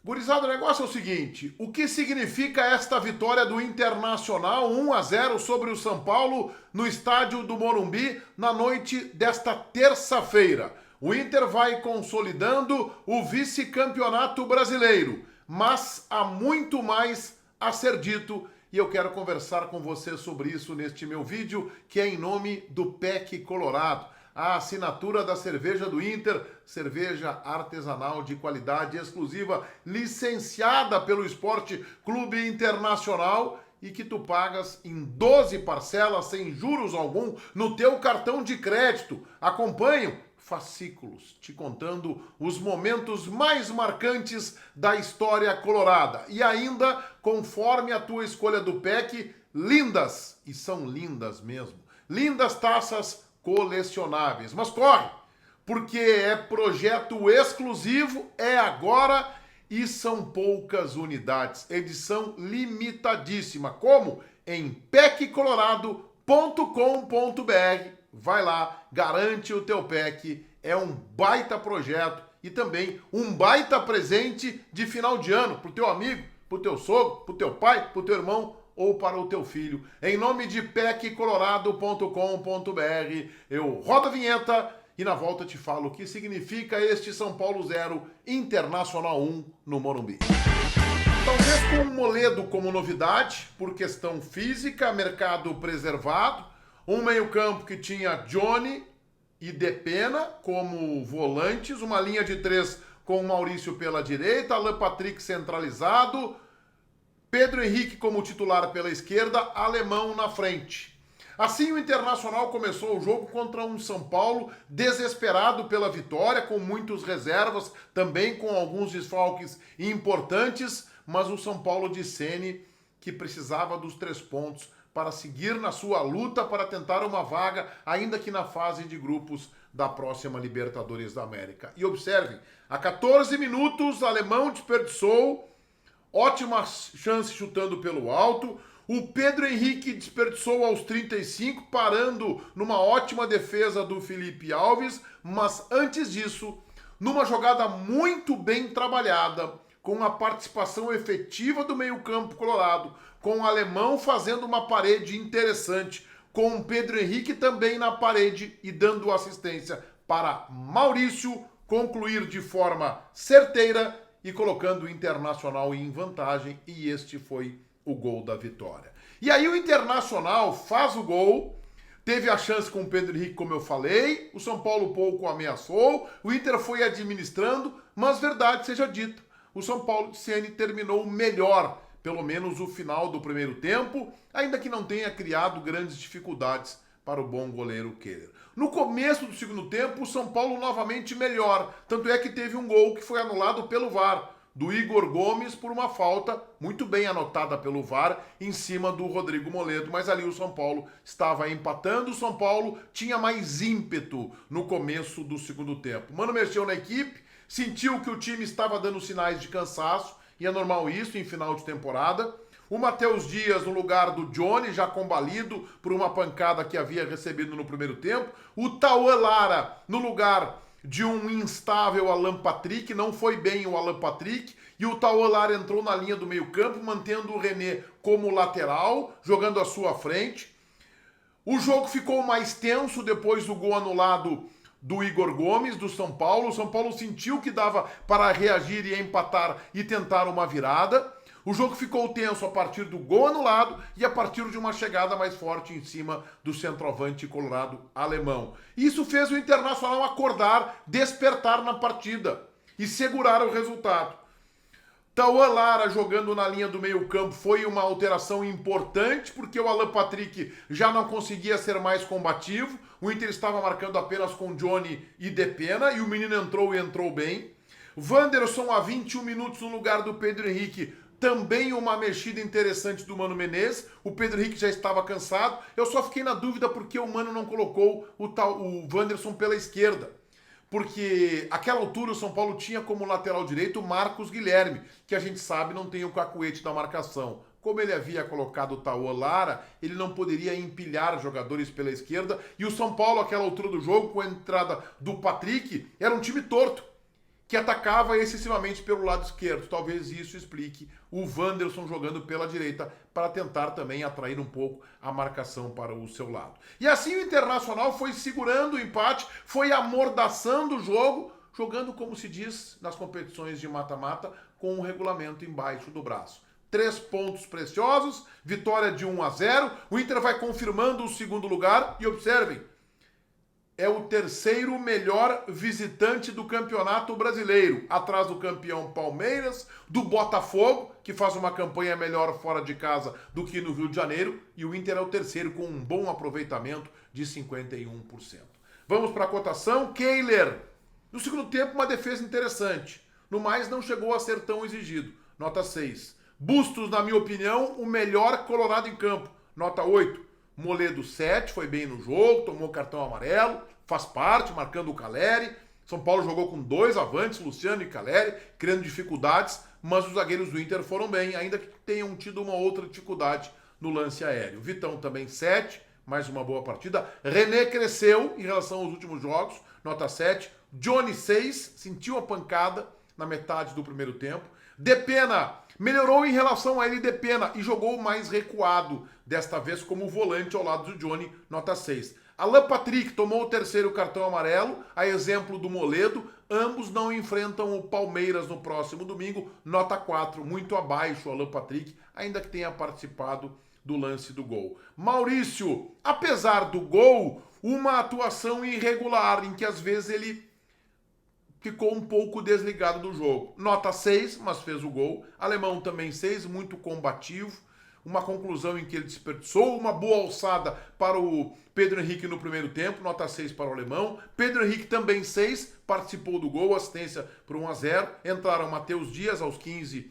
Gurizada, o negócio é o seguinte, o que significa esta vitória do Internacional 1-0 sobre o São Paulo no estádio do Morumbi na noite desta terça-feira? O Inter vai consolidando o vice-campeonato brasileiro, mas há muito mais a ser dito e eu quero conversar com você sobre isso neste meu vídeo, que é em nome do PEC Colorado. A assinatura da cerveja do Inter, cerveja artesanal de qualidade exclusiva, licenciada pelo Esporte Clube Internacional e que tu pagas em 12 parcelas sem juros algum no teu cartão de crédito. Acompanho fascículos te contando os momentos mais marcantes da história colorada. E ainda, conforme a tua escolha do PEC, lindas, e são lindas mesmo, lindas taças colecionáveis. Mas corre, porque é projeto exclusivo, é agora e são poucas unidades. Edição limitadíssima. Como? Em peccolorado.com.br. Vai lá, garante o teu pack. É um baita projeto e também um baita presente de final de ano pro teu amigo, pro teu sogro, pro teu pai, pro teu irmão ou para o teu filho. Em nome de peccolorado.com.br, eu rodo a vinheta e na volta te falo o que significa este São Paulo 0, Internacional 1 no Morumbi. Talvez com um Moledo como novidade, por questão física, mercado preservado, um meio-campo que tinha Johnny e Depena como volantes, uma linha de 3 com o Maurício pela direita, Alan Patrick centralizado, Pedro Henrique como titular pela esquerda, Alemão na frente. Assim o Internacional começou o jogo contra um São Paulo desesperado pela vitória, com muitas reservas, também com alguns desfalques importantes, mas o São Paulo de Ceni que precisava dos 3 pontos para seguir na sua luta para tentar uma vaga, ainda que na fase de grupos da próxima Libertadores da América. E observem, a 14 minutos, o Alemão desperdiçou, ótima chance chutando pelo alto, o Pedro Henrique desperdiçou aos 35, parando numa ótima defesa do Felipe Alves, mas antes disso, numa jogada muito bem trabalhada, com a participação efetiva do meio-campo colorado, com o Alemão fazendo uma parede interessante, com o Pedro Henrique também na parede e dando assistência para Maurício concluir de forma certeira e colocando o Internacional em vantagem, e este foi o gol da vitória. E aí o Internacional faz o gol, teve a chance com o Pedro Henrique, como eu falei, o São Paulo pouco ameaçou, o Inter foi administrando, mas verdade seja dita, o São Paulo de Ceni terminou melhor, pelo menos o final do primeiro tempo, ainda que não tenha criado grandes dificuldades para o bom goleiro Keller. No começo do segundo tempo, o São Paulo novamente melhor, tanto é que teve um gol que foi anulado pelo VAR, do Igor Gomes por uma falta muito bem anotada pelo VAR em cima do Rodrigo Moledo, mas ali o São Paulo estava empatando, o São Paulo tinha mais ímpeto no começo do segundo tempo. Mano mexeu na equipe, sentiu que o time estava dando sinais de cansaço, e é normal isso em final de temporada. O Matheus Dias no lugar do Johnny, já combalido por uma pancada que havia recebido no primeiro tempo. O Tauan Lara no lugar de um instável Alan Patrick, não foi bem o Alan Patrick, e o Tauan Lara entrou na linha do meio campo, mantendo o René como lateral, jogando à sua frente. O jogo ficou mais tenso depois do gol anulado do Igor Gomes, do São Paulo. O São Paulo sentiu que dava para reagir e empatar e tentar uma virada. O jogo ficou tenso a partir do gol anulado e a partir de uma chegada mais forte em cima do centroavante colorado alemão. Isso fez o Internacional acordar, despertar na partida e segurar o resultado. Tauan Lara jogando na linha do meio campo foi uma alteração importante, porque o Alan Patrick já não conseguia ser mais combativo, o Inter estava marcando apenas com Johnny e Depena, e o menino entrou e entrou bem. Wanderson a 21 minutos no lugar do Pedro Henrique, também uma mexida interessante do Mano Menezes, o Pedro Henrique já estava cansado, eu só fiquei na dúvida porque o Mano não colocou o Wanderson pela esquerda. Porque àquela altura o São Paulo tinha como lateral direito o Marcos Guilherme, que a gente sabe não tem o cacuete da marcação. Como ele havia colocado o Tauan Lara, ele não poderia empilhar jogadores pela esquerda, e o São Paulo, àquela altura do jogo, com a entrada do Patrick, era um time torto, que atacava excessivamente pelo lado esquerdo. Talvez isso explique o Wanderson jogando pela direita para tentar também atrair um pouco a marcação para o seu lado. E assim o Internacional foi segurando o empate, foi amordaçando o jogo, jogando, como se diz nas competições de mata-mata, com o regulamento embaixo do braço. 3 pontos preciosos, vitória de 1-0, o Inter vai confirmando o segundo lugar e observem, é o terceiro melhor visitante do Campeonato Brasileiro, atrás do campeão Palmeiras, do Botafogo, que faz uma campanha melhor fora de casa do que no Rio de Janeiro, e o Inter é o terceiro com um bom aproveitamento de 51%. Vamos para a cotação. Kehler, no segundo tempo uma defesa interessante, no mais não chegou a ser tão exigido, nota 6. Bustos, na minha opinião, o melhor colorado em campo, nota 8. Moledo 7, foi bem no jogo, tomou cartão amarelo, faz parte, marcando o Caleri. São Paulo jogou com 2 avantes, Luciano e Caleri, criando dificuldades, mas os zagueiros do Inter foram bem, ainda que tenham tido uma outra dificuldade no lance aéreo. Vitão também 7, mais uma boa partida. René cresceu em relação aos últimos jogos, nota 7. Johnny 6, sentiu a pancada na metade do primeiro tempo. Depena melhorou em relação a ele, Depena, e jogou mais recuado, desta vez como volante ao lado do Johnny, nota 6. Alan Patrick tomou o terceiro cartão amarelo, a exemplo do Moledo. Ambos não enfrentam o Palmeiras no próximo domingo, nota 4, muito abaixo o Alan Patrick, ainda que tenha participado do lance do gol. Maurício, apesar do gol, uma atuação irregular, em que às vezes ele ficou um pouco desligado do jogo. Nota 6, mas fez o gol. Alemão também 6, muito combativo. Uma conclusão em que ele desperdiçou. Uma boa alçada para o Pedro Henrique no primeiro tempo. Nota 6 para o Alemão. Pedro Henrique também 6, participou do gol. Assistência por 1-0. Entraram Matheus Dias aos 15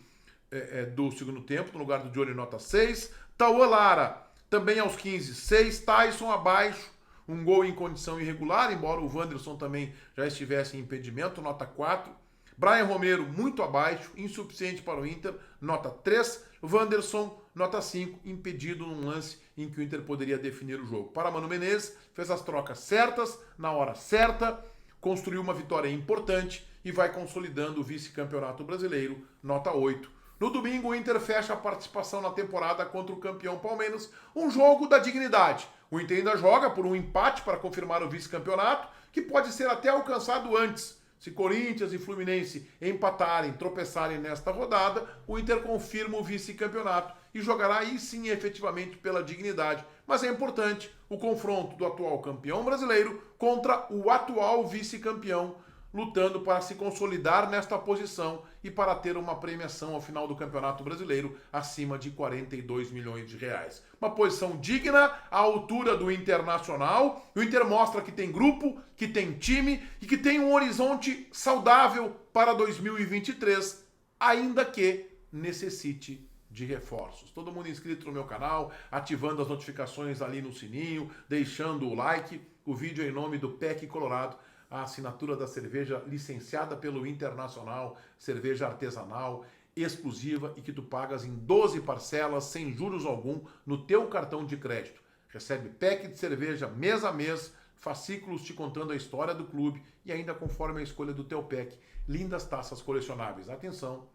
do segundo tempo, no lugar do Johnny, nota 6. Tauan Lara, também aos 15, 6. Tyson abaixo. Um gol em condição irregular, embora o Wanderson também já estivesse em impedimento, nota 4. Brian Romero, muito abaixo, insuficiente para o Inter, nota 3. Wanderson, nota 5, impedido num lance em que o Inter poderia definir o jogo. Para Mano Menezes, fez as trocas certas, na hora certa, construiu uma vitória importante e vai consolidando o vice-campeonato brasileiro, nota 8. No domingo, o Inter fecha a participação na temporada contra o campeão Palmeiras, um jogo da dignidade. O Inter ainda joga por um empate para confirmar o vice-campeonato, que pode ser até alcançado antes. Se Corinthians e Fluminense empatarem, tropeçarem nesta rodada, o Inter confirma o vice-campeonato e jogará aí sim efetivamente pela dignidade. Mas é importante o confronto do atual campeão brasileiro contra o atual vice-campeão, lutando para se consolidar nesta posição e para ter uma premiação ao final do Campeonato Brasileiro acima de 42 milhões de reais. Uma posição digna, à altura do Internacional. O Inter mostra que tem grupo, que tem time e que tem um horizonte saudável para 2023, ainda que necessite de reforços. Todo mundo inscrito no meu canal, ativando as notificações ali no sininho, deixando o like. O vídeo é em nome do PEC Colorado, a assinatura da cerveja licenciada pelo Internacional, cerveja artesanal, exclusiva e que tu pagas em 12 parcelas, sem juros algum, no teu cartão de crédito. Recebe pack de cerveja mês a mês, fascículos te contando a história do clube e ainda conforme a escolha do teu pack, lindas taças colecionáveis. Atenção,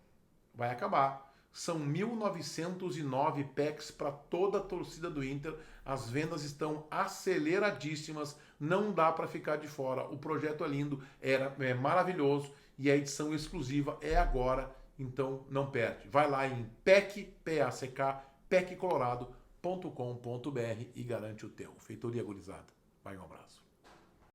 vai acabar. São 1.909 packs para toda a torcida do Inter. As vendas estão aceleradíssimas. Não dá para ficar de fora. O projeto é lindo, é maravilhoso e a edição exclusiva é agora. Então não perde. Vai lá em packcolorado.com.br e garante o teu. Feitoria gurizada. Vai, um abraço.